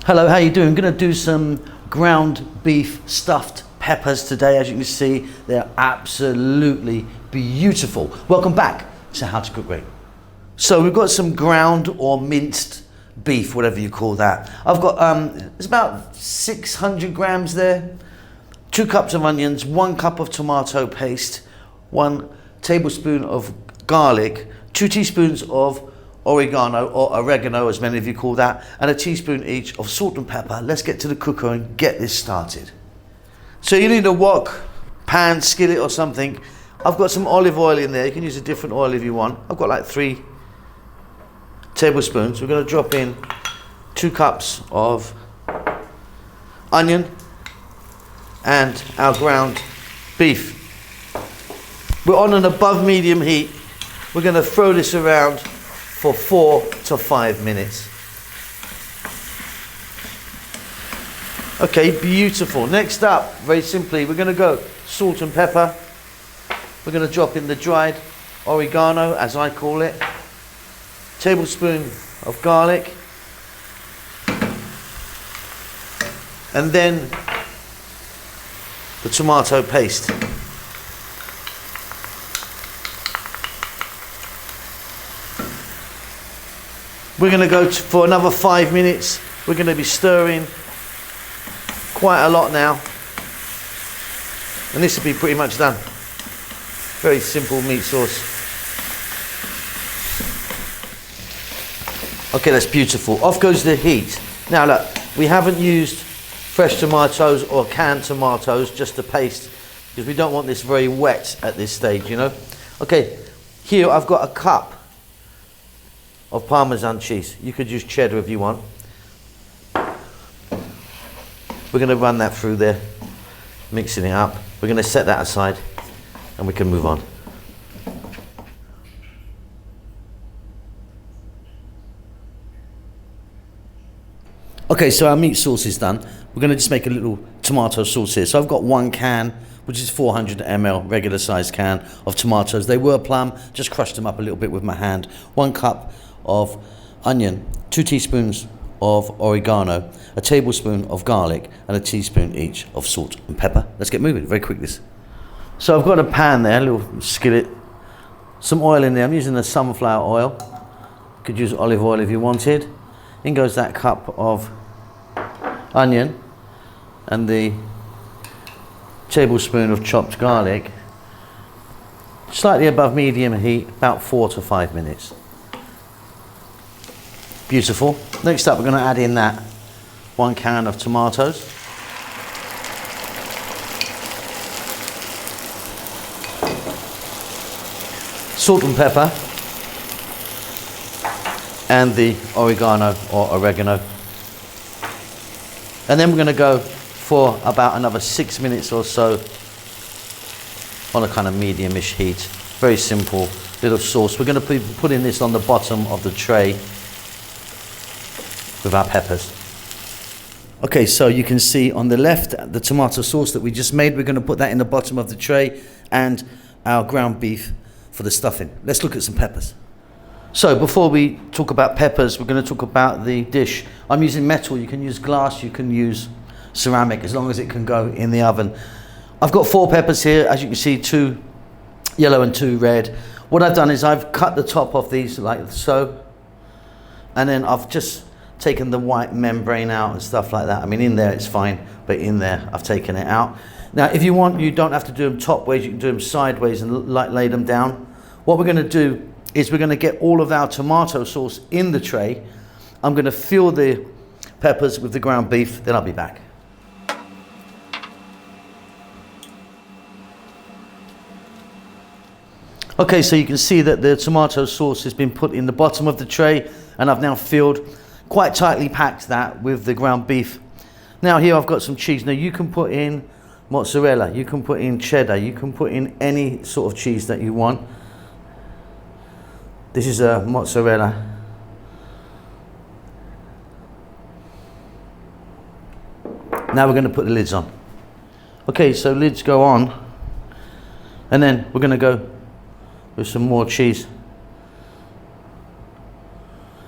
Hello, how you doing? I'm going to do some ground beef stuffed peppers today. As you can see, they're absolutely beautiful. Welcome back to How to Cook Great. So we've got some ground or minced beef, whatever you call that. I've got, it's about 600 grams there, 2 cups of onions, 1 cup of tomato paste, 1 tablespoon of garlic, 2 teaspoons of oregano or oregano, as many of you call that, and a teaspoon each of salt and pepper. Let's get to the cooker and get this started. So you need a wok, pan, skillet or something. I've got some olive oil in there. You can use a different oil if you want. I've got like 3 tablespoons. We're going to drop in 2 cups of onion and our ground beef. We're on an above medium heat. We're going to throw this around for 4 to 5 minutes. Okay, beautiful. Next up, very simply, we're going to go salt and pepper. We're going to drop in the dried oregano, as I call it, tablespoon of garlic, and then the tomato paste. We're going to go for another 5 minutes. We're going to be stirring quite a lot now. And this will be pretty much done. Very simple meat sauce. Okay, that's beautiful. Off goes the heat. Now look, we haven't used fresh tomatoes or canned tomatoes, just the paste, because we don't want this very wet at this stage, you know. Okay, here I've got a cup of Parmesan cheese. You could use cheddar if you want. We're going to run that through there, mixing it up. We're going to set that aside and we can move on. Okay, so our meat sauce is done. We're going to just make a little tomato sauce here. So I've got 1 can, which is 400 ml, regular size can of tomatoes. They were plum, just crushed them up a little bit with my hand. 1 cup of onion, 2 teaspoons of oregano, a tablespoon of garlic, and a teaspoon each of salt and pepper. Let's get moving, very quick this. So I've got a pan there, a little skillet, some oil in there. I'm using the sunflower oil. You could use olive oil if you wanted. In goes that cup of onion and the tablespoon of chopped garlic. Slightly above medium heat, about 4 to 5 minutes. Beautiful. Next up, we're going to add in that 1 can of tomatoes. Salt and pepper. And the oregano or oregano. And then we're going to go for about another 6 minutes or so on a kind of medium-ish heat. Very simple little sauce. We're going to be putting this on the bottom of the tray with our peppers. Okay, so you can see on the left the tomato sauce that we just made. We're going to put that in the bottom of the tray and our ground beef for the stuffing. Let's look at some peppers. So before we talk about peppers, we're going to talk about the dish. I'm using metal. You can use glass, you can use ceramic, as long as it can go in the oven. I've got 4 peppers here, as you can see, 2 yellow and 2 red. What I've done is I've cut the top off these like so, and then I've just taken the white membrane out and stuff like that. I mean, in there it's fine, but in there I've taken it out. Now, if you want, you don't have to do them top ways, you can do them sideways and lay them down. What we're going to do is we're going to get all of our tomato sauce in the tray. I'm going to fill the peppers with the ground beef, then I'll be back. Okay, so you can see that the tomato sauce has been put in the bottom of the tray, and I've now filled, quite tightly packed that with the ground beef. Now here I've got some cheese. Now you can put in mozzarella, you can put in cheddar, you can put in any sort of cheese that you want. This is a mozzarella. Now we're going to put the lids on. Okay, so lids go on, and then we're going to go with some more cheese.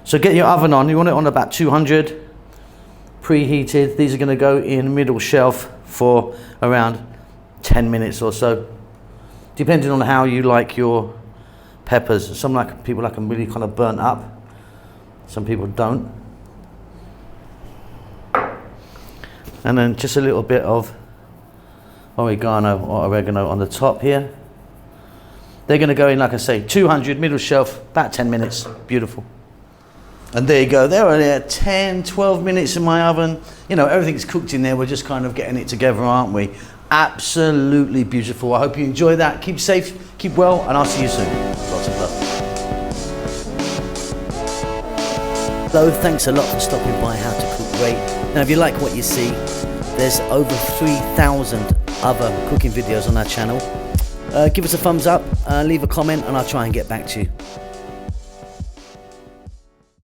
So get your oven on. You want it on about 200. preheated. These are going to go in middle shelf for around 10 minutes or so, depending on how you like your peppers. Some people like them really kind of burnt up, some people don't. And then just a little bit of oregano or oregano on the top here. They're going to go in, like I say, 200 middle shelf, about 10 minutes. Beautiful. And there you go. They're only at 10, 12 minutes in my oven. You know, everything's cooked in there. We're just kind of getting it together, aren't we? Absolutely beautiful. I hope you enjoy that. Keep safe, keep well, and I'll see you soon. Lots of love. Hello, thanks a lot for stopping by How to Cook Great. Now, if you like what you see, there's over 3,000 other cooking videos on our channel. Give us a thumbs up, leave a comment, and I'll try and get back to you.